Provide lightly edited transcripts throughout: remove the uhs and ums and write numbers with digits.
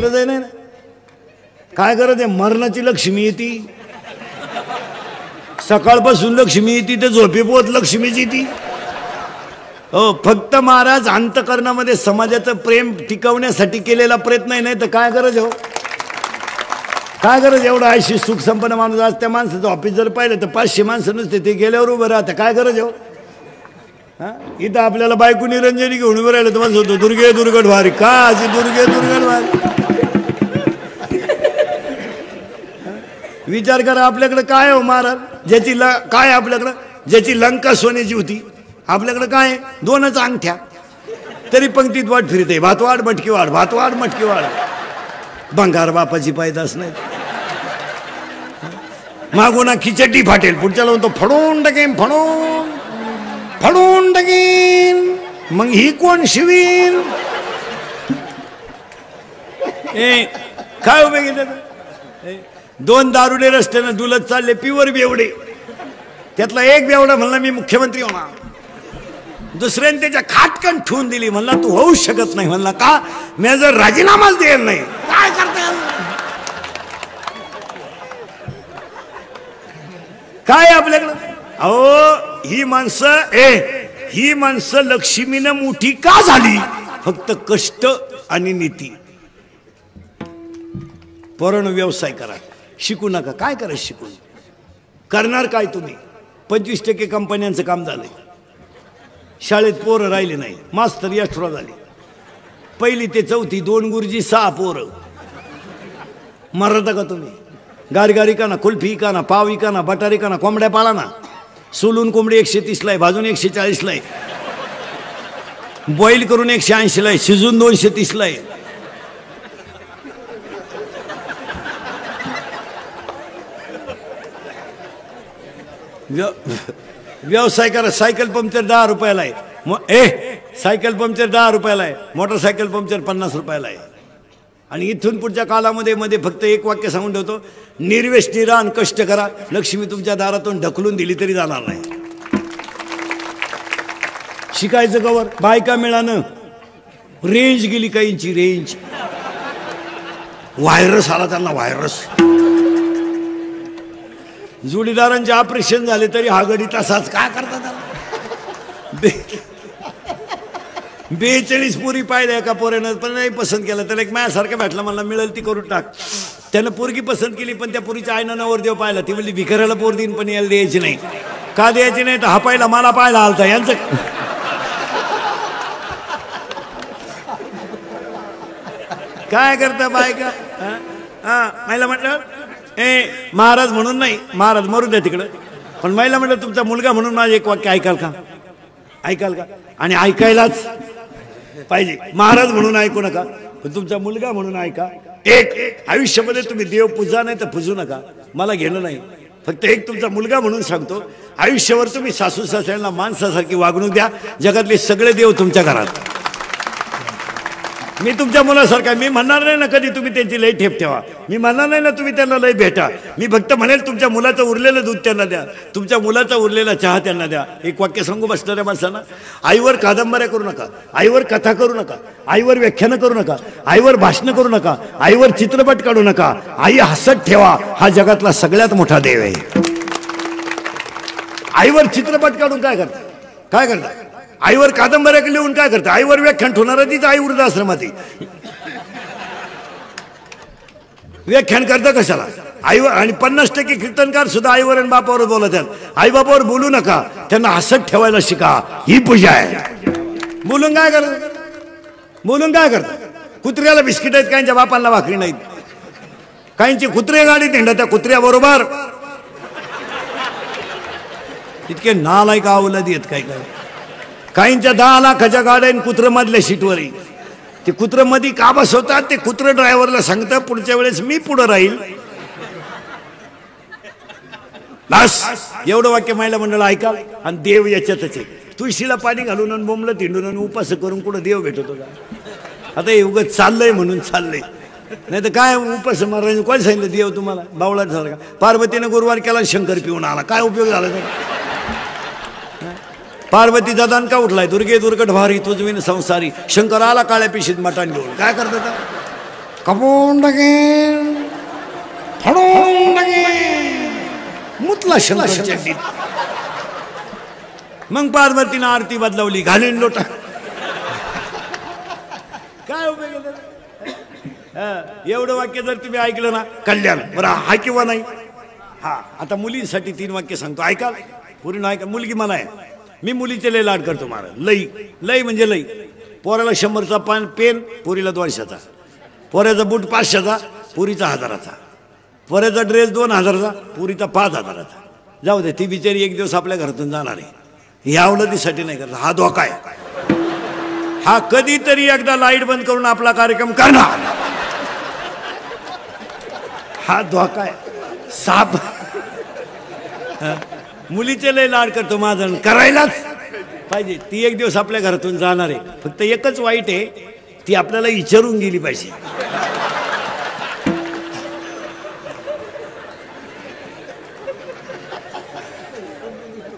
ऐकलं जाय नाही ना. काय करत आहे, मरणाची लक्ष्मी येते, सकाळपासून लक्ष्मी येते ते झोपेपोत लक्ष्मीची ती. हो, फक्त महाराज अंतकरणामध्ये समाजाचं प्रेम टिकवण्यासाठी केलेला प्रयत्न आहे, नाही तर काय गरज हो, काय गरज. एवढा आयशी सुख संपन्न माणूस, आज त्या माणसाचं ऑफिस जर पाहिलं तर 500 माणसं नसते, ते गेल्यावर उभं राहतं, काय गरज हो. हा, इथं आपल्याला बायको निरंजनी घेऊन उभं राहिलं तुम्हाला होतो दुर्गे दुर्गट भारी, का अशी दुर्गे दुर्गट भारी. विचार करा आपल्याकडे काय हो महाराज, ज्याची काय आपल्याकडं, ज्याची लंका सोन्याची होती, आपल्याकडे काय 2च अंगठ्या, तरी पंक्तीत वाट फिरते, भातवाड मटकी वाढ, भातवाड मटकी वाढ. भंगार बापाची पैदास नाही. मागून खिचडी फाटेल, पुढच्या लावून तो फडून टाकेन, फडून फडून टाकेन, मग ही कोण शिवीन. काय उभे गेले, 2 दारुडे रस्त्यानं डुलत चालले, प्युअर बेवडे. त्यातला एक बेवडा म्हणला मी मुख्यमंत्री होणार, दुसऱ्याने त्याच्या खाटकन ठेवून दिली, म्हणला तू होऊ शकत नाही. म्हणला का, मी जर राजीनामाच देणार नाही. काय करता काय आपल्याकडं. अहो ही माणसं लक्ष्मीनं मोठी का झाली, फक्त कष्ट आणि नीती. पोरांनो व्यवसाय करा, शिकू नका. काय करा शिकून, करणार काय तुम्ही. 25% कंपन्यांचं काम झालंय, शाळेत पोरं राहिले नाही, मास्तर एक्स्ट्रा झाले. 1ली ते 4थी 2 गुरुजी 6 पोरं. मरता का तुम्ही. गारगारी का ना, कुल्फी का ना, पाव का ना, बटारी का ना, कोंबड्या पाळा ना. सोलून कोंबडी 130 ला आहे, भाजून 140 ला आहे, बॉईल करून 180 ला आहे, शिजून 230 ला आहे. व्यवसाय करा. सायकल पंक्चर 10 रुपयाला आहे, सायकल पंक्चर 10 रुपयाला आहे, मोटरसायकल पंक्चर 50 रुपयाला आहे. आणि इथून पुढच्या कालामध्ये फक्त एक वाक्य सांगून ठेवतो, निर्व्यसनी राहा, कष्ट करा, लक्ष्मी तुमच्या दारातून ढकलून दिली तरी जाणार नाही. शिकायचं कवर, बायका मिळानं, रेंज गेली काहींची, रेंज. व्हायरस आला त्यांना, व्हायरस. जोडीदारांचे ऑपरेशन झाले तरी हा गडी तसाच. काय करता त्याला. 42 पोरी पाहिल्या एका पोऱ्यानं, पण नाही पसंत केलं. त्याला एक माझ्यासारखं भेटला, मला मिळेल ती करून टाक. त्यानं पोरगी पसंत केली, पण त्या पोरीच्या आईनं नवरदेव पाहिला. ती म्हणली भिकाऱ्याला पोर देईन पण याला द्यायची नाही. का द्यायची नाही, तर हा पहिला मला पाहायला आलता. यांचं काय करता बायका. महिला म्हटलं महाराज म्हणून नाही, महाराज मरू द्या तिकडं, पण महिला म्हटलं तुमचा मुलगा म्हणून माझं एक वाक्य ऐकाल का, ऐकाल का. आणि ऐकायलाच पाहिजे. महाराज म्हणून ऐकू नका, पण तुमचा मुलगा म्हणून ऐका. एक आयुष्यामध्ये तुम्ही देव पूजा नाही तर पूजू नका, मला घेणं नाही. फक्त एक तुमचा मुलगा म्हणून सांगतो, आयुष्यावर तुम्ही सासू सासऱ्यांना माणसासारखी वागणूक द्या. जगातले सगळे देव तुमच्या घरात. मी तुमच्या मुलासारखा, मी म्हणणार नाही ना कधी तुम्ही त्यांची लई ठेप ठेवा, मी म्हणणार नाही ना तुम्ही त्यांना लई भेटा. मी फक्त म्हणेल तुमच्या मुलाचं उरलेलं दूध त्यांना द्या, तुमच्या मुलाचा उरलेला चहा त्यांना द्या. एक वाक्य सांगू बसणाऱ्या माणसांना, आईवर कादंबऱ्या करू नका, आईवर कथा करू नका, आईवर व्याख्यानं करू नका, आईवर भाषणं करू नका, आईवर चित्रपट काढू नका. आई हसत ठेवा, हा जगातला सगळ्यात मोठा देव आहे. आईवर चित्रपट काढून काय करता, काय करता. आईवर कादंबऱ्या लिहून काय करता. आईवर व्याख्यान ठेवणार तीच आई वृद्धाश्रमात व्याख्यान करता कशाला आईवर. आणि 50% कीर्तनकार सुद्धा आईवर आणि बापावर बोलत आहेत. आई बापावर बोलू नका, त्यांना हसत ठेवायला शिका, ही पूजा आहे. बोलून काय करता, बोलून काय करता. कुत्र्याला बिस्किट आहेत, काहींच्या बापांना भाकरी नाहीत. काहींची कुत्रे गाडीत हिंडत, त्या कुत्र्याबरोबर. इतके नालायक अवलादी आहेत काय काय. काहींच्या 10 लाखाच्या गाड्या कुत्र मधल्या सीटवर. ते कुत्र मध्ये का बसवतात, ते कुत्र ड्रायव्हरला सांगतं पुढच्या वेळेस मी पुढे राहील. बस एवढं वाक्य महिला मंडळ ऐका. आणि देव याच्यातच आहे. तुळशीला पाणी घालून आणि बोंबलं तिंडून आणि उपास करून कुठं देव भेटतो का. आता हे उगाच चाललंय म्हणून चाललंय, नाही तर काय उपास मारायचं. कोण सांगितलं देव तुम्हाला बावळात झाला का. पार्वतीने गुरुवार केला, शंकर पिऊन आला, काय उपयोग झाला त्याचा. पार्वतीचा दणका उठलाय, दुर्गे दुर्गट भारी तुझविन संसारी, शंकर आला काळ्या पिशीत मटान घेऊन. काय करतात, कपून टाकेन, फाडून टाकेन, मुतला शंकर चड्डीत. मग पार्वतीनं आरती बदलावली, घालीन लोटा. काय उपयोग एवढं वाक्य जर तुम्ही ऐकलं ना कल्याण. बरं हा किंवा नाही हा. आता मुलींसाठी 3 वाक्य सांगतो, ऐका पूर्ण ऐका. मुलगी मला आहे, मी मुलीचे लय लाड करतो. मला लई लई म्हणजे लई. पोराला 100चा पेन, पोरीला 200चा. पोऱ्याचा बूट 500चा, पोरीचा 1000चा. पोऱ्याचा ड्रेस 2000चा, पोरीचा 5000चा. जाऊ दे, ती बिचारी एक दिवस आपल्या घरातून जाणार आहे. ह्या अवलतीसाठी नाही करत. हा धोका आहे. हा कधीतरी एकदा लाईट बंद करून आपला कार्यक्रम करणार. हा धोका आहे. साप मुलीचे लय लाड करतो माझा, करायलाच पाहिजे. ती एक दिवस आपल्या घरातून जाणार आहे. फक्त एकच वाईट आहे, ती आपल्याला विचारून गेली पाहिजे.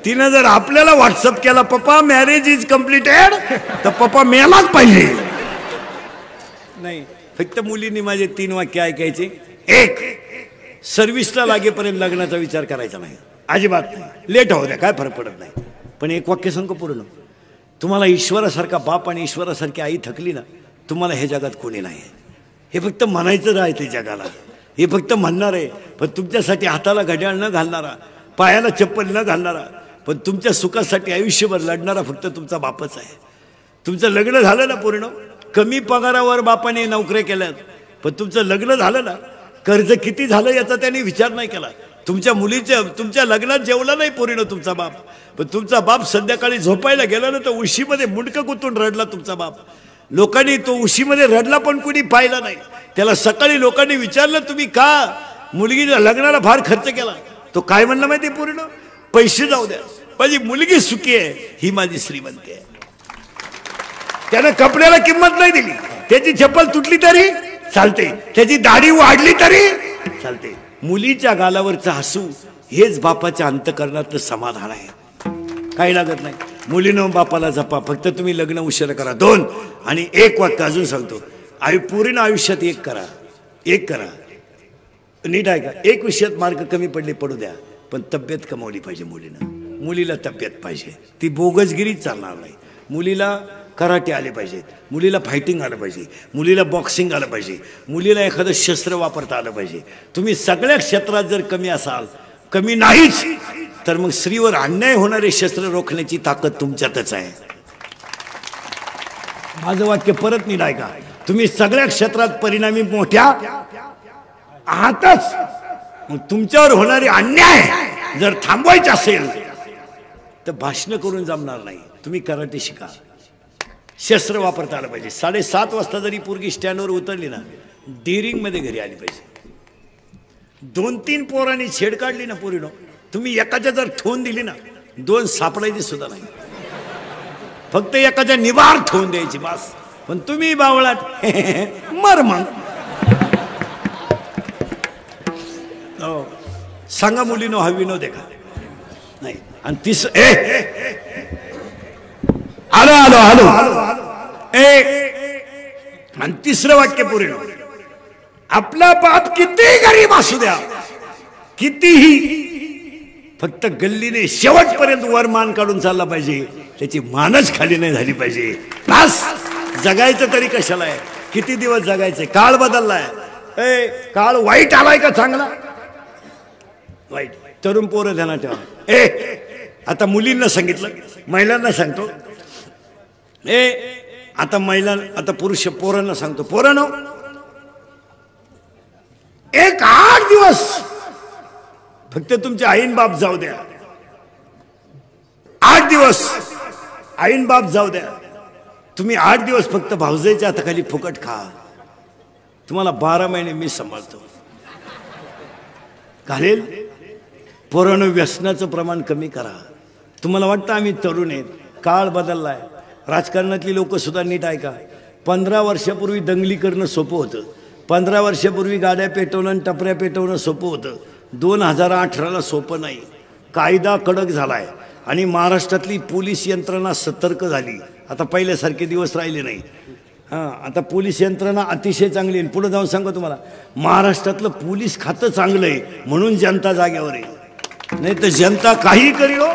तिनं जर आपल्याला व्हॉट्सअप केला पप्पा मॅरेज इज कम्प्लिटेड, तर पप्पा मेलाच पाहिजे. नाही, फक्त मुलींनी माझे 3 वाक्य ऐकायचे. 1, सर्व्हिसला लागेपर्यंत लग्नाचा विचार करायचा नाही, अजिबात नाही. लेट होऊ द्या, काय फरक पडत नाही. पण एक वाक्य सांगतो पूर्ण. तुम्हाला ईश्वरासारखा बाप आणि ईश्वरासारखी आई थकली ना, तुम्हाला हे जगात कोणी नाही. हे फक्त म्हणायचं राहते जगाला, हे फक्त म्हणणार आहे. पण तुमच्यासाठी हाताला घड्याळ न घालणारा, पायाला चप्पल न घालणारा, पण तुमच्या सुखासाठी आयुष्यभर लढणारा फक्त तुमचा बापच आहे. तुमचं लग्न झालं ना पूर्ण, कमी पगारावर बापाने नोकऱ्या केल्यात, पण तुमचं लग्न झालं ना, कर्ज किती झालं याचा त्याने विचार नाही केला. तुमच्या मुलीच्या तुमच्या लग्नात जेवला नाही पोरीनं तुमचा बाप, पण तुमचा बाप संध्याकाळी झोपायला गेला ना, तर उशीमध्ये मुंडकं गुंतून रडला तुमचा बाप. लोकांनी तो उशीमध्ये रडला पण कुणी पाहिला नाही. त्याला सकाळी लोकांनी विचारलं तुम्ही का मुलगीच्या लग्नाला फार खर्च केला, तो काय म्हणला माहिती पूर्ण, पैसे जाऊ द्या, माझी मुलगी सुखी आहे, ही माझी श्रीमंती आहे. त्यानं कपड्याला किंमत नाही दिली, त्याची चप्पल तुटली तरी चालते, त्याची दाढी वाढली तरी चालते. मुलीच्या गालावरचं हसू हेच बापाच्या अंतकरणातलं समाधान आहे. काही लागत नाही. मुलीनं बापाला जपा, फक्त तुम्ही लग्न उशीर करा. 2 आणि 1 वाक्य अजून सांगतो, पूर्ण आयुष्यात 1 करा, 1 करा. नीट आहे का? 1 विषयात मार्क कमी पडले पडू द्या, पण तब्येत कमावली पाहिजे मुलीनं. मुलीला तब्येत पाहिजे, ती बोगसगिरी चालणार नाही. मुलीला कराटे आले पाहिजेत, मुलीला फायटिंग आलं पाहिजे, मुलीला बॉक्सिंग आलं पाहिजे, मुलीला एखादं शस्त्र वापरता आलं पाहिजे. तुम्ही सगळ्या क्षेत्रात जर कमी असाल, कमी नाहीच, तर मग स्त्रीवर अन्याय होणारे शस्त्र रोखण्याची ताकद तुमच्यातच आहे. माझं वाक्य परत नीट ऐका. तुम्ही सगळ्या क्षेत्रात परिणामी मोठ्या आहातच, मग तुमच्यावर होणारे अन्याय जर थांबवायचे असेल तर भाषण करून जमणार नाही. तुम्ही कराटे शिका, शस्त्र वापरता आलं पाहिजे. 7:30 वाजता जरी पोरगी स्टँडवर उतरली ना, डेअरिंग मध्ये घरी आली पाहिजे. 2-3 पोरांनी छेड काढली ना पोरीनो, तुम्ही एकाच्या जर ठेवून दिली ना, 2 सापडायची सुद्धा नाही, फक्त एकाच्या निवार ठेवून द्यायची बस. पण तुम्ही बावळात मर मग. सांगा मुलीनो, हा विनोद आहे का? नाही. आणि आलो आणि 3रं वाक्य पूर्ण. आपला बाप किती गरीब असू द्या, कितीही, फक्त गल्लीने शेवटपर्यंत वर मान काढून चालला पाहिजे, त्याची मानच खाली नाही झाली पाहिजे. बस. जगायचं तरी कशाला आहे? किती दिवस जगायचे? काळ बदललाय. काळ वाईट आलाय का चांगला? वाईट. तरुण पोरं ध्यानात ठेवा. आता मुलींना सांगितलं, महिलांना सांगतो. आता आता पुरुष पोरांना सांगतो. पोरांनो, 8 दिवस फक्त तुमचे आईन बाप जाऊ द्या. 8 दिवस आईन बाप जाऊ द्या. तुम्ही 8 दिवस फक्त भाऊजाईच्या हाताखाली फुकट खा. तुम्हाला 12 महिने मी सांभाळतो. घालेल. पोरांनो, व्यसनाचं प्रमाण कमी करा. तुम्हाला वाटतं आम्ही तरुण आहेत, काळ बदललाय. राजकारणातली लोक सुद्धा नीट ऐका. 15 वर्षापूर्वी दंगली करणं सोपं होतं. 15 वर्षापूर्वी गाड्या पेटवणं आणि टपऱ्या पेटवणं सोपं होतं. 2018ला सोपं नाही. कायदा कडक झालाय आणि महाराष्ट्रातली पोलीस यंत्रणा सतर्क झाली. आता पहिल्यासारखे दिवस राहिले नाही. आता पोलीस यंत्रणा अतिशय चांगली आहे. पुढे जाऊन सांगतो तुम्हाला, महाराष्ट्रातलं पोलीस खातं चांगलं आहे म्हणून जनता जाग्यावर आहे, नाही तर जनता काही करी हो.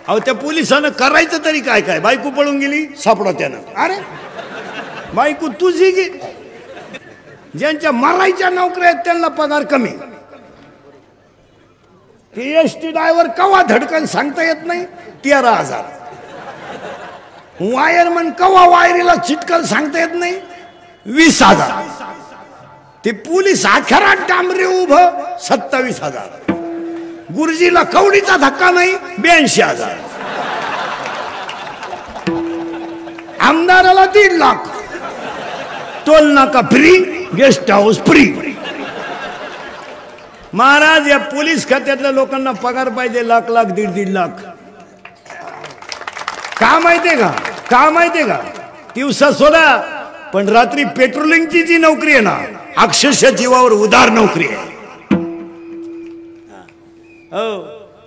अहो त्या पोलिसानं करायचं तरी काय काय. बायको पळून गेली सापडा त्यानं, अरे बायको तुझी गे. ज्यांच्या मरायच्या नोकऱ्या आहेत त्यांना पगार कमी. एसटी ड्रायव्हर कवा धडकन सांगता येत नाही 13,000. वायरमन कवा वायरीला चिटकन सांगता येत नाही 20,000. ते पोलीस आखरात डांबरे उभं 27,000. गुरुजीला कवडीचा धक्का नाही 82,000. आमदाराला 1.5 लाख. टोल नाका free, guest house free. Maharaj या पोलीस खात्यातल्या लोकांना पगार पाहिजे लाख लाख 1.5 लाख. का माहितीये का, का माहितीये का, दिवसा सोडा पण रात्री पेट्रोलिंगची जी नोकरी आहे ना, अक्षरशः जीवावर उदार नोकरी आहे. हो.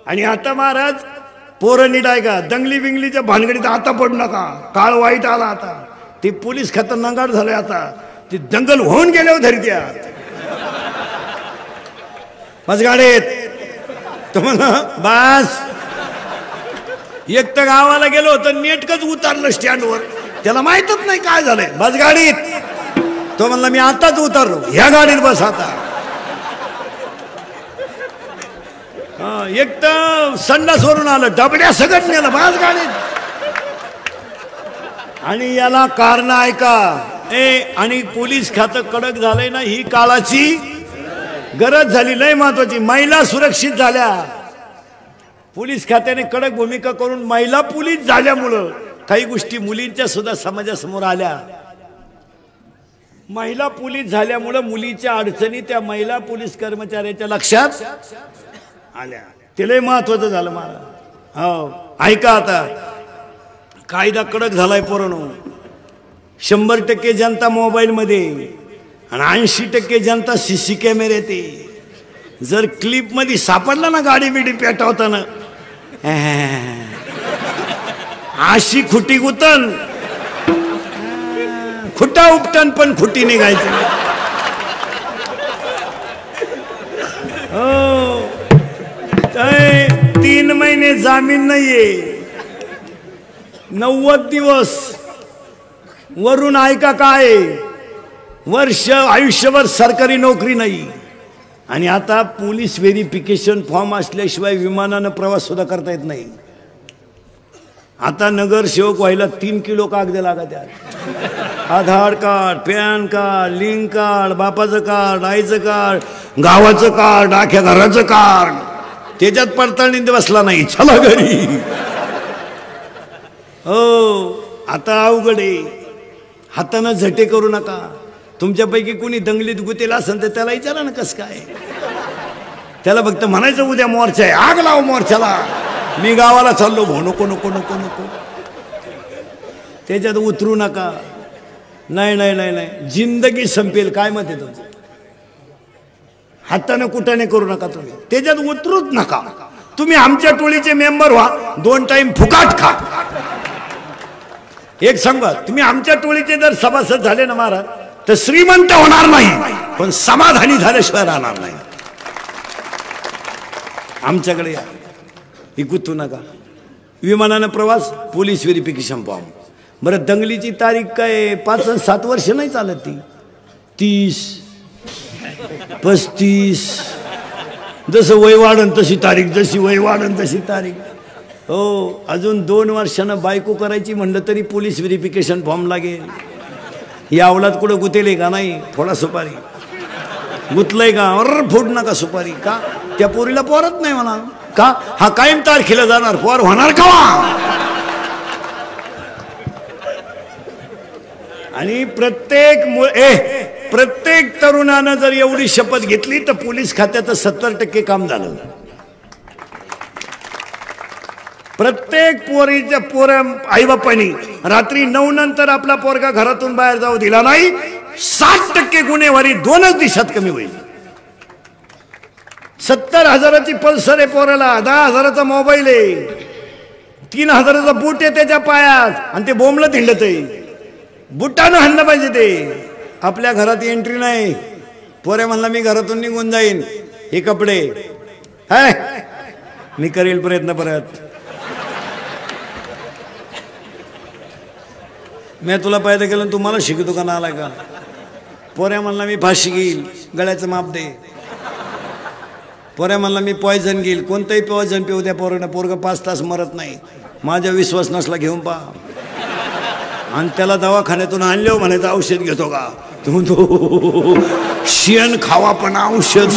आणि आता महाराज पोरं नीट आहे का, दंगली बिंगलीच्या भानगडीत आता पडू नका. काळ वाईट आला आता. ते पोलीस खातं नंगाड झालंय आता. ते दंगल होऊन गेल्यावर धरत्या बस गाडीत तुम्हाला. बस एक तर गावाला गेलो तर नेटकच उतरलं स्टँडवर, त्याला माहितच नाही काय झालंय. बस गाडीत तो म्हणला मी आताच उतरलो, ह्या गाडीत बस आता. एक तर संडासवरून आलं, डबड्या सगळं नेलं, बस गाडीत. आणि याला कारण ऐका, आणि पोलीस खातं कडक झालंय ना, ही काळाची गरज झाली, लय महत्वाची. महिला सुरक्षित झाल्या. पोलीस खात्याने कडक भूमिका करून महिला पोलीस झाल्यामुळं काही गोष्टी मुलींच्या सुद्धा समाजासमोर आल्या. महिला पोलीस झाल्यामुळं मुलीच्या अडचणी त्या महिला पोलीस कर्मचाऱ्याच्या लक्षात आल्या. ते लय महत्वाचं झालं मला. हो ऐका, आता कायदा कडक झालाय पोरांनो. 100% जनता मोबाईल मध्ये आणि 80% जनता सीसी कॅमेऱ्यात आहे. जर क्लिप मध्ये सापडला ना गाडी बिडी पेटवताना, अशी खुटी गुतन, खुटा उपटन पण खुटी निघायचं. हो 3 महिने जामीन नाहीये, 90 दिवस वरून ऐका काय, वर्ष आयुष्यभर सरकारी नोकरी नाही. आणि आता पोलीस व्हेरिफिकेशन फॉर्म असल्याशिवाय विमानानं प्रवास सुद्धा करता येत नाही. आता नगरसेवक व्हायला 3 किलो कागद लागत आहेत. Aadhaar card, PAN card, link card, बापाचं कार्ड, आईचं कार्ड, गावाचं कार्ड, अख्ख्या घराचं कार्ड. त्याच्यात पडताळणी बसला नाही, चला घरी. हो आता अवघड आहे. हातानं झटे करू नका. तुमच्यापैकी कोणी दंगलीत गुतेला असेल तर त्याला विचारा ना कसं काय. त्याला फक्त म्हणायचं उद्या मोर्चा आहे, आग लाव मोर्चाला, मी गावाला चाललो भो. नको नको नको नको, त्याच्यात उतरू नका. नाही नाही नाही नाही, जिंदगी संपेल. काय मत आहे तुमचं? हाताने कुटाने करू नका तुम्ही, त्याच्यात उतरूच नका. तुम्ही आमच्या टोळीचे मेंबर व्हा, 2 टाइम फुकाट खा. एक सांगा, तुम्ही आमच्या टोळीचे जर सभासद झाले ना महाराज, तर श्रीमंत होणार नाही पण समाधानी झाल्याशिवाय राहणार नाही. आमच्याकडे या, गुंतू नका. विमानानं प्रवास, पोलीस व्हेरिफिकेशन फॉर्म. बरं दंगलीची तारीख काय 5 आणि 7 वर्ष नाही चालत, ती 30 35. जसं वय वाढन तशी तारीख, जशी वय वाढन तशी तारीख. हो अजून 2 वर्षानं बायको करायची म्हणलं तरी पोलीस व्हेरिफिकेशन फॉर्म लागेल. या अवलाद कुठं गुतेले का नाही? थोडा सुपारी गुतलंय का? फुट नका सुपारी. का त्या पोरीला पोरत नाही म्हणा का? हा कायम तारखेला जाणार, पोर होणार का? आणि प्रत्येक तरुणानं जर एवढी शपथ घेतली तर पोलीस खात्याचं 70% काम झालं. प्रत्येक पोरीच्या आईबापांनी रात्री 9 नंतर आपला पोरगा घरातून बाहेर जाऊ दिला नाही, 60% गुन्हेगारी 2च दिवसात कमी होईल. 70,000ची पल्सर आहे पोराला, 10,000चा मोबाईल आहे, 3,000चा बूट आहे त्याच्या पायात, आणि ते बोंबलत हिंडत आहे. बुटानं हाणलं पाहिजे ते. आपल्या घरात एंट्री नाही. पोरे म्हणला मी घरातून निघून जाईन, हे कपडे हाय मी करेल प्रयत्न परत. मी तुला पैदा केलं तू मला शिकतो का नाला का. पोऱ्या म्हणला मी फाशी घेईल, गळ्याचं माप दे. पोऱ्या म्हणला मी पॉयझन घेईल, कोणतंही पॉयझन पिऊ द्या पोरानं, पोरगं 5 तास मरत नाही. माझा विश्वास नसला घेऊन पहा. आणि त्याला दवाखान्यातून आणल्यावर म्हणायचं औषध घेतो का. तो शेण खावा पण औषध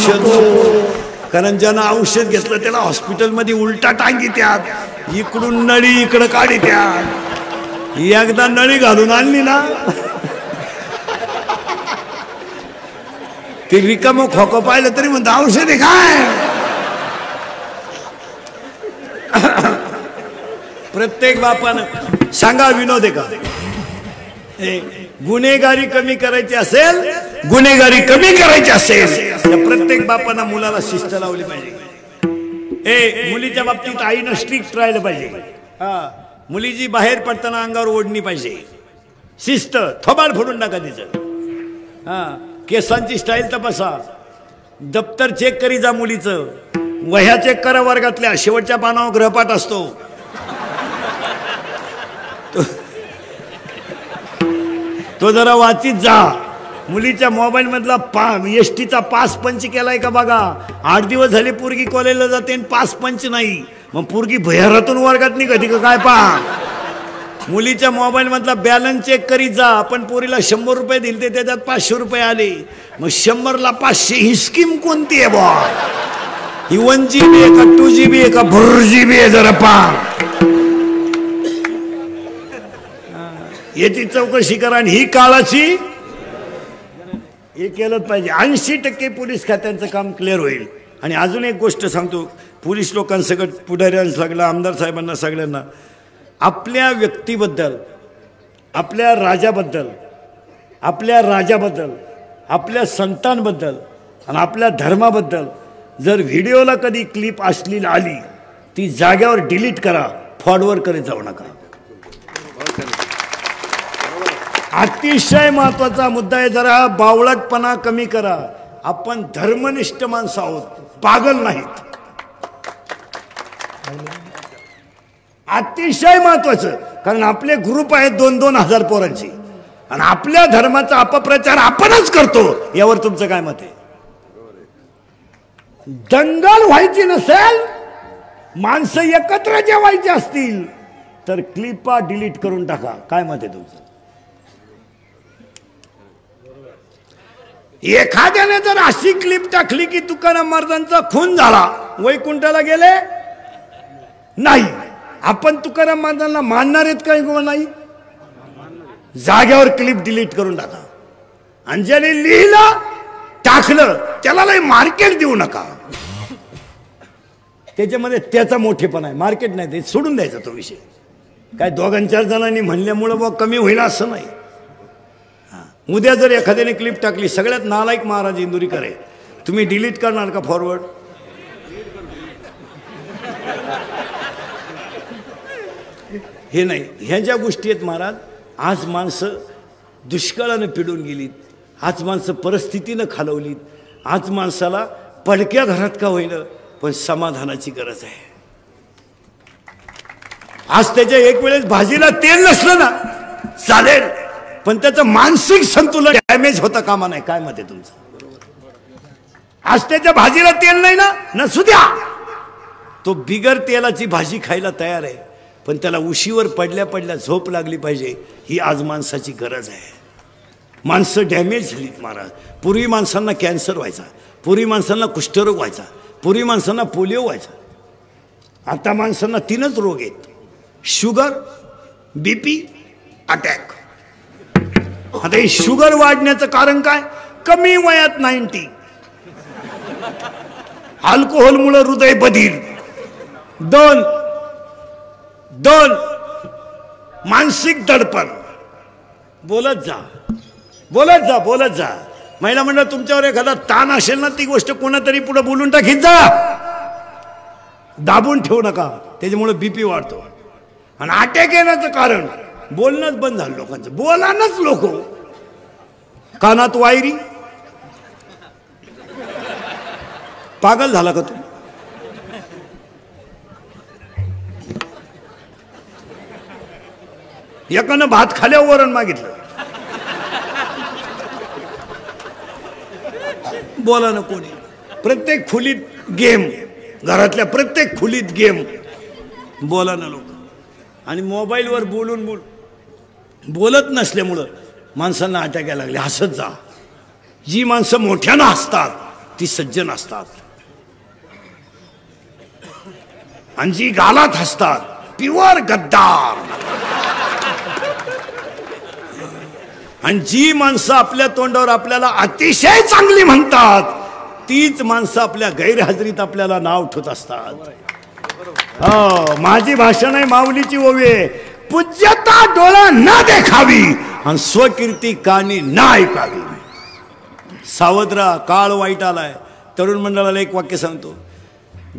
कारण ज्यानं औषध घेतलं त्याला हॉस्पिटलमध्ये उलटा टांगी त्यात, इकडून नळी इकडं काढी त्यात. एकदा नळी घालून आणली ना ते रिकामं खोकं पाहिलं तरी म्हणतं औषध आहे काय. प्रत्येक बापानं सांगा विनोद आहे का. गुन्हेगारी कमी करायची असेल, गुन्हेगारी कमी करायची असेल तर प्रत्येक बापानं मुलाला शिस्त लावली पाहिजे. मुलीच्या बाबतीत आईनं स्ट्रिक्ट राहिलं पाहिजे. मुलीची बाहेर पडताना अंगावर ओढणी पाहिजे. शिस्त थोबाड फोडून टाका तिचं. केसांची स्टाईल तपासा. दप्तर चेक करी जा मुलीचं. वह्या चेक करा वर्गातल्या, शेवटच्या पानावर गृहपाठ असतो. तो जरा वाचित जा. मुलीच्या मोबाईल मधला एसटीचा पास पंच केलाय का बघा. 8 दिवस झाले पोरगी कॉलेजला जाते आणि पास पंच नाही. मग पोरगी भयारातून वर्गात निघते का काय पहा. मुलीच्या मोबाईल मधला बॅलन्स चेक करीत जा. आपण पोरीला 100 रुपये दिले त्याच्यात 500 रुपये आले. मग 100ला 500 ही स्कीम कोणती आहे बा. ही 1 GB आहे का 2 GB आहे का 4 GB आहे जरा पहा. याची चौकशी करा. आणि ही काळाची हे केलंच पाहिजे. 80% पोलीस खात्यांचं काम क्लिअर होईल. आणि अजून एक गोष्ट सांगतो, पोलीस लोकांसकट पुढाऱ्यांना सगळं आमदार साहेबांना सगळ्यांना, आपल्या व्यक्तीबद्दल, आपल्या राजाबद्दल, आपल्या संतांबद्दल आणि आपल्या धर्माबद्दल जर व्हिडिओला कधी क्लिप अश्लील आली ती जाग्यावर डिलीट करा, फॉरवर्ड करत जाऊ नका. अतिशय महत्वाचा मुद्दा आहे. जरा बावळटपणा कमी करा. आपण धर्मनिष्ठ माणसं आहोत, पागल नाहीत. अतिशय महत्वाचं. कारण आपले ग्रुप आहेत 2-2 हजार पोरांची आणि आपल्या धर्माचा अपप्रचार आपणच करतो. यावर तुमचं काय मत आहे. दंगल व्हायची नसेल, माणसं एकत्र जेवायची असतील तर क्लिपा डिलीट करून टाका. काय मत आहे तुमचं. एखाद्याने जर अशी क्लिप टाकली की तुकाराम महाराजांचा खून झाला, वैकुंठाला गेले नाही, आपण तुकाराम महाराजांना मानणार आहेत का किंवा नाही. जाग्यावर क्लिप डिलीट करून टाका. आणि ज्याने लिहिलं टाकलं त्याला लय मार्केट देऊ नका. त्याच्यामध्ये त्याचा मोठेपणा आहे, मार्केट नाही. ते सोडून द्यायचा तो विषय. काय 2-4 जणांनी म्हणल्यामुळं बघ कमी होईल असं नाही. उद्या जर एखाद्याने क्लिप टाकली, सगळ्यात नालायक महाराज इंदुरीकर आहे, तुम्ही डिलीट करणार का फॉरवर्ड. हे नाही. ह्या ज्या गोष्टी आहेत महाराज, आज माणसं दुष्काळानं पिडून गेलीत, आज माणसं परिस्थितीनं खालवलीत, आज माणसाला पडक्या घरात का होईना पण समाधानाची गरज आहे. आज त्याच्या एक वेळेस भाजीला तेल नसलं ना चालेल, पण त्याचं मानसिक संतुलन डॅमेज होता कामा नाही. काय मत आहे तुमचं. आज त्याच्या भाजीला तेल नाही ना, नसू द्या, तो बिगर तेलाची भाजी खायला तयार आहे, पण त्याला उशीवर पडल्या पडल्या झोप लागली पाहिजे. ही आज माणसाची गरज आहे. माणसं डॅमेज झालीत महाराज. पूर्वी माणसांना कॅन्सर व्हायचा, पूर्वी माणसांना कुष्ठरोग व्हायचा, पूर्वी माणसांना पोलिओ व्हायचा. आता माणसांना 3च रोग आहेत, शुगर, बीपी, अटॅक. आता हे शुगर वाढण्याचं कारण काय. कमी वयात 90, अल्कोहोलमुळे हृदय बधीर, 2 मानसिक दडपण. बोलत जा. महिला मंडळ तुमच्यावर एखादा ताण असेल ना, ती गोष्ट कोणातरी पुढे बोलून टाकीत जा, दाबून ठेवू नका. त्याच्यामुळे बीपी वाढतो. आणि अटॅक येण्याचं कारण बोलणंच बंद झालं लोकांचं, बोलानच लोक. कानात वायरी, पागल झाला का तू? एकानं भात खाल्यावर वरण मागितलं, बोला ना कोणी. प्रत्येक खोलीत गेम, घरातल्या प्रत्येक खोलीत गेम, बोला ना लोक. आणि मोबाईलवर बोलून बोलत नसल्यामुळं माणसांना अटॅक यायला लागले. हसत जा. जी माणसं मोठ्यानं हसतात ती सज्जन असतात, आणि जी गालात हसतात प्युअर गद्दार. आणि जी माणसं आपल्या तोंडावर आपल्याला अतिशय चांगली म्हणतात तीच माणसं आपल्या गैरहजेरीत आपल्याला नाव ठेवत असतात. माझी भाषा नाही, माऊलीची ओवी आहे. पूज्यता डोळा न देखावी आणि स्वकीर्ती कानी न ऐकावी. सावधरा, काळ वाईट आलाय. तरुण मंडळाला एक वाक्य सांगतो,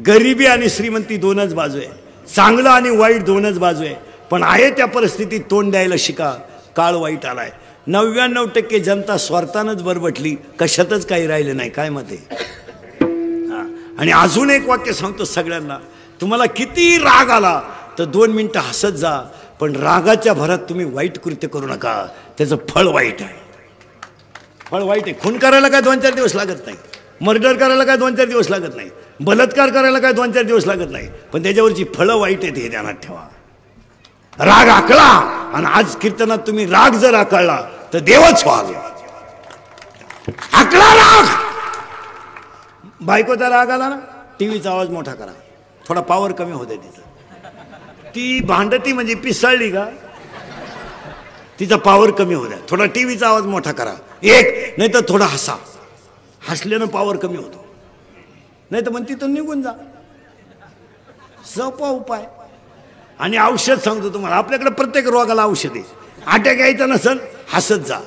गरिबी आणि श्रीमंती दोनच बाजू आहे, चांगलं आणि वाईट दोनच बाजू आहे. पण आहे त्या परिस्थितीत तोंड द्यायला शिका. काळ वाईट आलाय. 99% जनता स्वार्थानच बरबटली, कशातच काही राहिलं नाही. काय मत आहे? आणि अजून एक वाक्य सांगतो सगळ्यांना, तुम्हाला किती राग आला तर 2 मिनिटं हसत जा, पण रागाच्या भरात तुम्ही वाईट कृत्य करू नका. त्याचं फळ वाईट आहे. फळ वाईट आहे. खून करायला काय 2-4 दिवस लागत नाही, मर्डर करायला काय 2-4 दिवस लागत नाही, बलात्कार करायला काय 2-4 दिवस लागत नाही, पण त्याच्यावरची फळं वाईट आहेत हे ध्यानात ठेवा. राग आकळा, आणि आज कीर्तनात तुम्ही राग जर आकळला तर देवच व्हाल. आकळा राग. बायकोचा राग आला ना, टीव्हीचा आवाज मोठा करा, थोडा पॉवर कमी होते तिचा. ती भांडती म्हणजे पिसळली का, तिचा पॉवर कमी होऊ द्या. थोडा टीव्हीचा आवाज मोठा करा, एक नाही तर थोडा हसा. हसल्यानं पॉवर कमी होतो, नाही तर मग तिथून निघून जा. सोपा उपाय. आणि औषध सांगतो तुम्हाला, आपल्याकडे प्रत्येक रोगाला औषध आहे. अटॅक यायचा नसेल हसत जा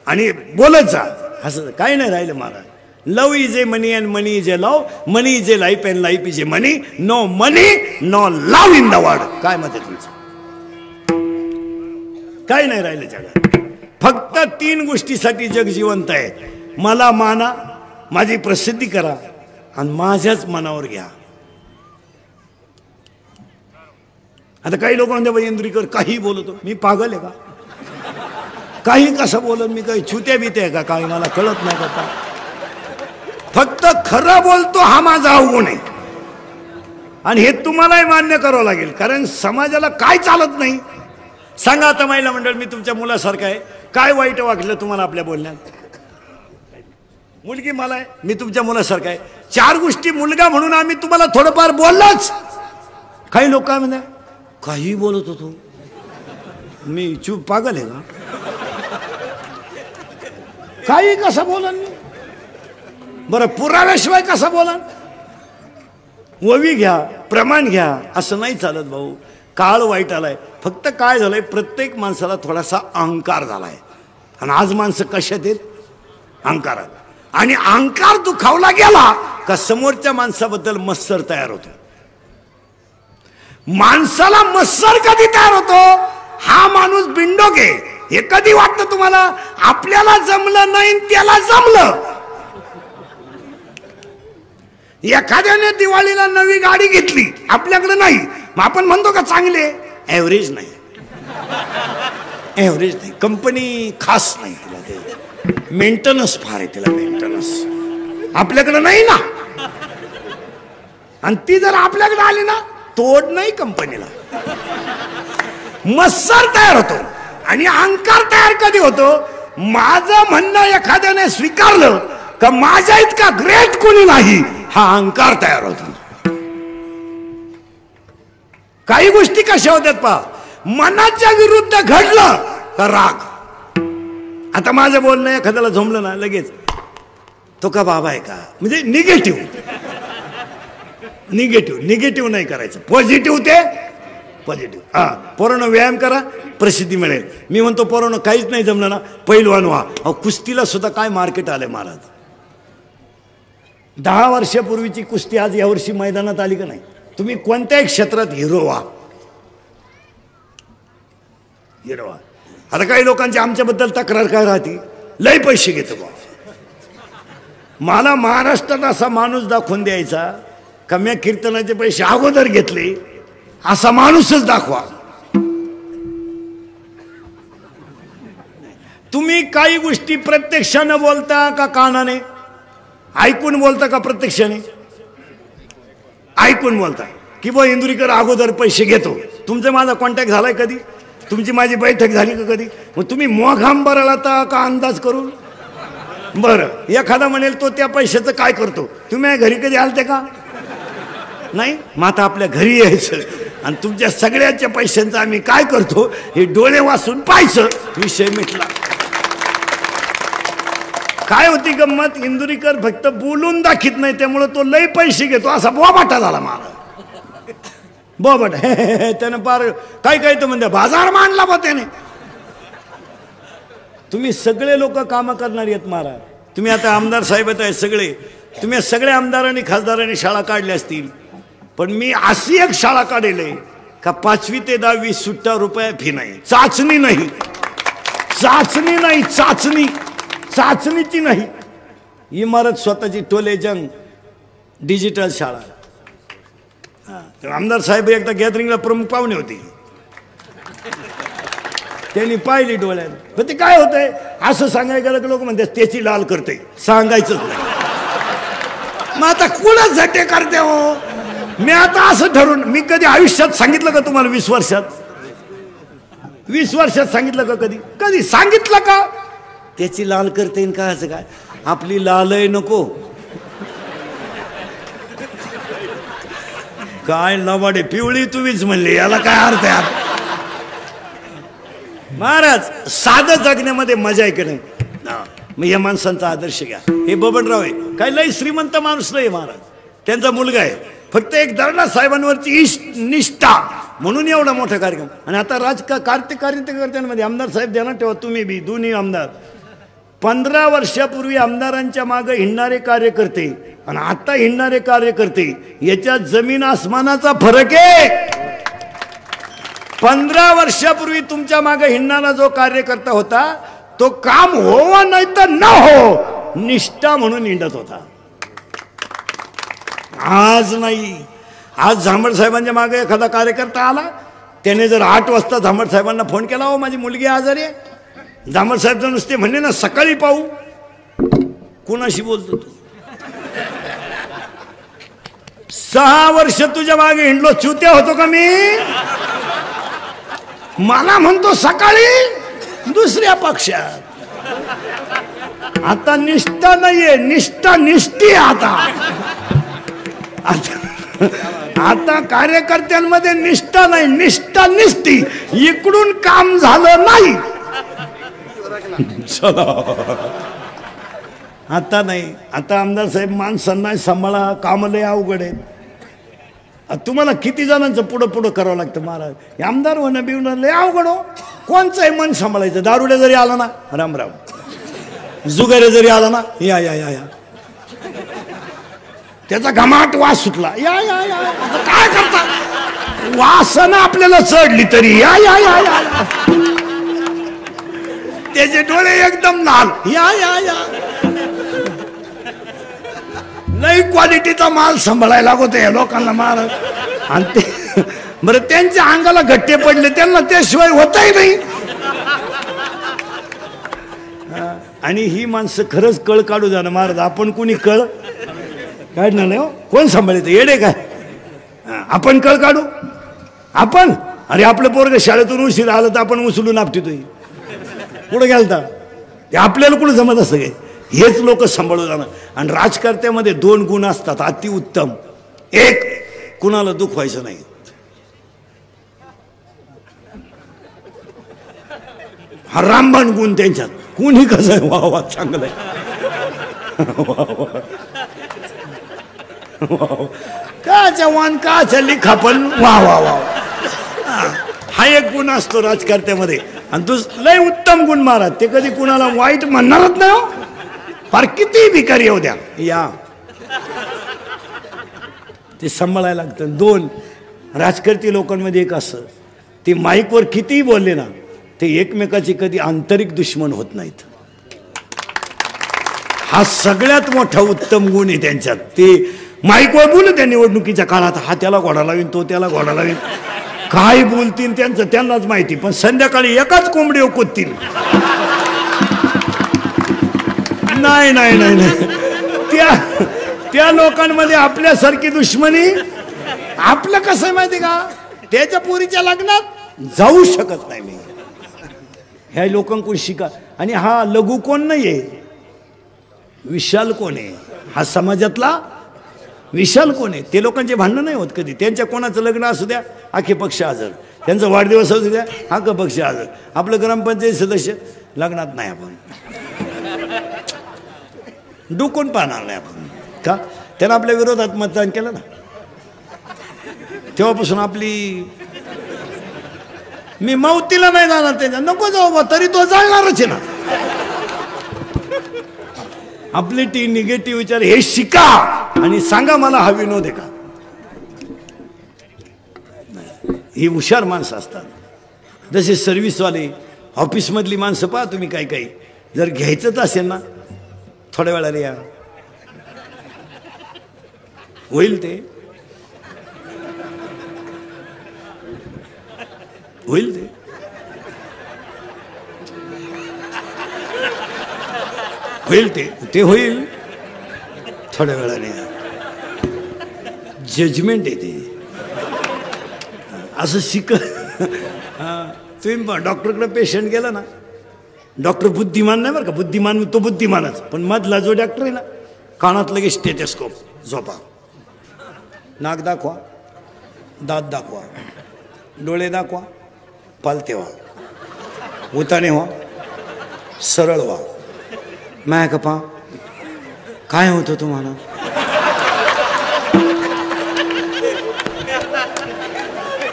आणि बोलत जा. हसत काय नाही राहिलं महाराज. Love is a money and money is a love, money is a life and life is a money. No money no love in the world. काय मत आहे तुमचं? काय नाही राहिलं जगात. फक्त 3 गोष्टीसाठी जग जिवंत आहे. मला माना, माझी प्रसिद्धी करा, आणि माझ्याच मनावर घ्या. आता काही लोक म्हणते इंद्रिकर काही बोलतो, मी पागल आहे का? काही कसं बोलत मी? काही छुत्या बित्या आहे का? काही मला कळत नाही का? फक्त खरं बोलतो हा माझा अवगुण आहे, आणि हे तुम्हालाही मान्य करावं लागेल, कारण समाजाला काय चालत नाही. सांगा आता महिला मंडळ, मी तुमच्या मुलासारखं आहे, काय वाईट वाटलं तुम्हाला आपल्या बोलण्यात? मुलगी मला आहे, मी तुमच्या मुलासारखं आहे. 4 गोष्टी मुलगा म्हणून आम्ही तुम्हाला थोडंफार बोललोच. काही लोक काय म्हणतात, काही बोलत होतो मी, चूप पागल आहे का? काही कसं बोलन मी? बरं, पुराव्याशिवाय कसं बोलन? ववी घ्या, प्रमाण घ्या, असं नाही चालत भाऊ. काळ वाईट आलाय. फक्त काय झालंय, प्रत्येक माणसाला थोडासा अहंकार झालाय, आणि आज माणसं कशात आहेत? अहंकारात. आणि अहंकार दुखावला गेला का समोरच्या माणसाबद्दल मत्सर तयार होतो. माणसाला मत्सर कधी तयार होतो? हा माणूस बिंडोक आहे हे कधी वाटतं तुम्हाला? आपल्याला जमलं नाही त्याला जमलं. एखाद्याने दिवाळीला नवी गाडी घेतली, आपल्याकडे नाही, मग आपण म्हणतो का चांगले? ऍव्हरेज नाही, ऍव्हरेज नाही. कंपनी खास नाही, तिला ते मेंटेनन्स फार आहे, तिला मेंटेनन्स. आपल्याकडे नाही ना, आणि ती जर आपल्याकडे आली ना, तोड नाही कंपनीला. मत्सर तयार होतो. आणि अहंकार तयार कधी होतो? माझं म्हणणं एखाद्याने स्वीकारलं का माझ्या इतका ग्रेट कोणी नाही, हा अहंकार तयार होतो. काही गोष्टी कशा होत्यात पहा, मनाच्या विरुद्ध घडलं का राग. आता माझं बोलणं एखाद्याला झोंबलं ना, लगेच तो का बाबा आहे का, म्हणजे निगेटिव्ह. निगेटिव्ह निगेटिव्ह नाही करायचं, पॉझिटिव्ह ते पॉझिटिव्ह. हा, पोरांनो व्यायाम करा, प्रसिद्धी मिळेल. मी म्हणतो पोरांनो काहीच नाही जमलं ना, पैलवान व्हा. अहो, कुस्तीला सुद्धा काय मार्केट आलंय महाराज. 10 वर्षापूर्वीची कुस्ती आज यावर्षी मैदानात आली का नाही? तुम्ही कोणत्याही क्षेत्रात हिरो व्हा. हिरवा. आता काही लोकांची आमच्याबद्दल तक्रार काय राहते, लय पैसे घेतो बा. मला महाराष्ट्रात असा माणूस दाखवून द्यायचा का मी कीर्तनाचे पैसे अगोदर घेतले, असा माणूसच दाखवा. तुम्ही काही गोष्टी प्रत्यक्षाने बोलता का कानाने, ऐकून बोलता का प्रत्यक्षाने? ऐकून बोलता की बा इंदुरीकर अगोदर पैसे घेतो. तुमचा माझा कॉन्टॅक्ट झालाय कधी? तुमची माझी बैठक झाली का कधी? मग तुम्ही मोघाम बरळता का अंदाज करून? बरं, एखादा म्हणेल तो त्या पैशाचं काय करतो, तुम्ही घरी कधी आलते का? नाही. मग आता आपल्या घरी यायचं आणि तुमच्या सगळ्याच्या पैशांचं आम्ही काय करतो हे डोळे वाचून पाहायचं. विषय मिटला. काय होती गंमत, इंदुरीकर फक्त बोलून दाखीत नाही, त्यामुळे तो लय पैसे घेतो असा बोबाटा झाला मला. बोबट त्यानं पार काय काय तर म्हणते बाजार मांडला बा त्याने. तुम्ही सगळे लोक कामं करणारी आहेत महाराज. तुम्ही आता आमदार साहेब आहेत सगळे, तुम्ही सगळ्या आमदारांनी खासदारांनी शाळा काढल्या असतील, पण मी अशी एक शाळा काढेल का 5वी ते 10वी सुट्टा रुपया फी नाही, चाचणी नाही, चाचणी नाही, चाचणी चाचणीची नाही. इमारत स्वतःची, टोले जंग, डिजिटल शाळा. आमदार साहेब एकदा गॅदरिंगला प्रमुख पाहुणे होते, त्यांनी पाहिली डोळ्यात. पण ते काय होतंय असं सांगायला गेलं की लोक म्हणतात त्याची लाल करते, सांगायचंच नाही. मग आता कुणासाठी करते हो? मी आता असं ठरवून, मी कधी आयुष्यात सांगितलं का तुम्हाला 20 वर्षात? 20 वर्षात सांगितलं का कधी? कधी सांगितलं का? त्याची लाल करते का असं काय? आपली लालय नको काय लवाडे पिवळी तुम्हीच म्हणले, याला काय अर्थ आहे? महाराज साधं जगण्यामध्ये मजा आहे की नाही? मग या माणसांचा आदर्श घ्या. हे बबनराव आहे, काय लय श्रीमंत माणूस नाही महाराज, त्यांचा मुलगा आहे, फक्त एक दर्डा साहेबांवरची निष्ठा म्हणून एवढा मोठा कार्यक्रम. आणि आता कार्यकर्त्यांमध्ये आमदार साहेब ध्यानात ठेवा, तुम्ही बी दोन्ही आमदार, 15 वर्षापूर्वी आमदारांच्या मागे हिंडणारे कार्यकर्ते आणि आता हिंडणारे कार्यकर्ते याच्यात जमीन आसमानाचा फरक आहे. 15 वर्षापूर्वी तुमच्या मागे हिंडणारा जो कार्यकर्ता होता तो काम हो नाही तर न हो निष्ठा म्हणून हिंडत होता. आज नाही. आज झांबड साहेबांच्या मागे एखादा कार्यकर्ता आला, त्याने जर 8 वाजता झांबड साहेबांना फोन केला, हो माझी मुलगी आजारी आहे, झांबड साहेब तर नुसते म्हणले ना सकाळी पाहू. कोणाशी बोलतो तू? 6 वर्ष तुझ्या मागे हिंडलो, चुत्या होतो का मी? मला म्हणतो सकाळी दुसऱ्या पक्षात. आता निष्ठा नाहीये, निष्ठा निष्ठी आता. आता कार्यकर्त्यांमध्ये निष्ठा नाही, निष्ठा निष्ठी. इकडून काम झालं नाही, चला आता नाही. आता आमदार साहेब माणसांना सांभाळा, काम लय अवघड आहे. तुम्हाला किती जणांचं पुढं पुढं करावं लागतं महाराज. आमदार होणं बिवणं लय अवघड हो. कोणचंही मन सांभाळायचं. दारुडे जरी आला ना राम राम, जुगारे जरी आला ना या या या या, त्याचा घमाट वास सुटला, या या या. आता काय करता, वासना आपल्याला चढली तरी या या या या, त्याचे डोळे एकदम लाल, या या या. लई क्वालिटीचा माल सांभाळायला लागतो या लोकांना महाराज. आणि ते बरं त्यांच्या अंगाला घट्टे पडले, त्यांना त्याशिवाय होतही नाही. आणि ही माणसं खरंच कळ काढू जाणं महाराज. आपण कोणी कळ काढणार नाही हो. कोण सांभाळायचं, येडे काय? आपण कळ काढू आपण? अरे आपलं पोरग शाळेतून उशीर आलं तर आपण उचलून आपटितोय. कुठं गेलता ते आपल्याला कुठं जमत असं काय? हेच लोक सांभाळू जाणार. आणि राजकारत्यामध्ये 2 गुण असतात अतिउत्तम. एक, कुणाला दुखवायचं नाही. हा रामबाण गुण त्यांच्यात. कुणी कसं आहे, वा वा चांगलं आहे, का जवान का चली खापन, वा वा वा. हा एक गुण असतो राजकारत्यामध्ये. आणि लय उत्तम गुण महाराज, ते कधी कुणाला वाईट म्हणणारच नाही हो. फार किती भिकारी येऊ द्या या, ते सांभाळायला लागतं. 2, राजकारती लोकांमध्ये एक असं, ते माईकवर कितीही बोलले ना ते एकमेकाचे कधी आंतरिक दुश्मन होत नाहीत. हा सगळ्यात मोठा उत्तम गुण आहे त्यांच्यात. ते माईकवर बोलू त्या निवडणुकीच्या काळात, हा त्याला घोडा लावीन, तो त्याला घोडा लावीन, काय बोलतील त्यांचं त्यांनाच माहिती. पण संध्याकाळी एकाच कोंबडी ओकतील. नाही नाही नाही नाही, त्या लोकांमध्ये आपल्यासारखी दुश्मनी. आपलं कसं आहे माहिती का, त्याच्या पोरीच्या लग्नात जाऊ शकत नाही मी. ह्या लोकांकडून शिका. आणि हा लघु कोण नाहीये, विशाल कोण आहे, हा समाजातला विशाल कोण आहे. ते लोकांचे भांडणं नाही होत कधी. त्यांच्या कोणाचं लग्न असू द्या, आखे पक्ष हजर. त्यांचा वाढदिवस असू द्या, आखे पक्ष हजर. आपलं ग्रामपंचायत सदस्य लग्नात नाही, आपण डुकून पाहणार नाही आपण. का त्यानं आपल्या विरोधात मतदान केलं ना, तेव्हापासून आपली मी मौतीला नाही जाणार त्याच्या, नको जाऊ बा, तरी तो जाळणारच आहे ना. आपली ती निगेटिव्ह विचार हे शिका आणि सांगा मला हा विनोद आहे का. ही हुशार माणसं असतात. जसे सर्व्हिसवाले, ऑफिसमधली माणसं पहा तुम्ही. काही काही जर घ्यायचंच असेल ना, थोड्या वेळाला या, होईल ते होईल ते होईल थोड्या वेळाने. जजमेंट येते असं शिक. तुम्ही डॉक्टरकडे पेशंट गेला ना, डॉक्टर बुद्धिमान नाही बरं का, बुद्धिमान तो बुद्धिमानच, पण मधला जो डॉक्टर आहे ना, कानात लगेच स्टेथोस्कोप, झोपा, नाक दाखवा, दात दाखवा, डोळे दाखवा, पालते व्हा, उताने व्हा, सरळ व्हा, माय कपा काय होतं तुम्हाला.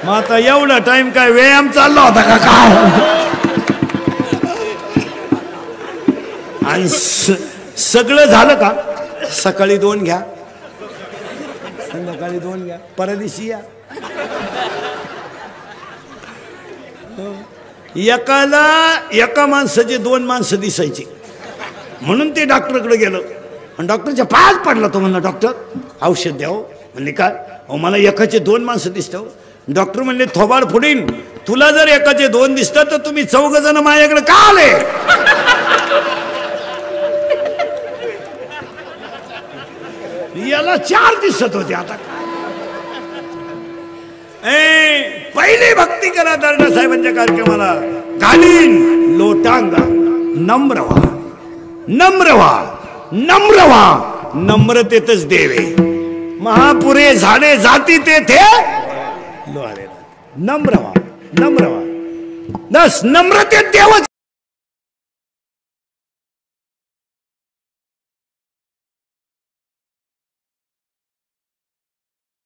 मग आता एवढा टाइम काय व्यायाम चालला होता का काय. आणि सगळं झालं का, सकाळी 2 घ्या, संध्याकाळी 2 घ्या, परदिवशी या. एका माणसाचे 2 माणसं दिसायची, म्हणून ते डॉक्टरकडे गेलं आणि डॉक्टरच्या पायात पडला. तो म्हणला, डॉक्टर औषध द्यावं. म्हणले काय, अहो मला एकाचे 2 माणसं दिसतं. डॉक्टर म्हणले, थोबाड फोडीन, तुला जर एकाचे 2 दिसतात तर तुम्ही 4 जण माझ्याकडे का आले. याला 4 दिसत होते. आता पहिली भक्ती करा दर्डा साहेबांच्या कार्यक्रमाला. घालीन लोटांगा, नम्र व्हा, नम्र व्हा, नम्र व्हा, नम्रतेतच देवे. महापुरे झाडे जाती तेथे लोहारे. नम्र व्हा, नम्र व्हा, बस नम्रतेत देव.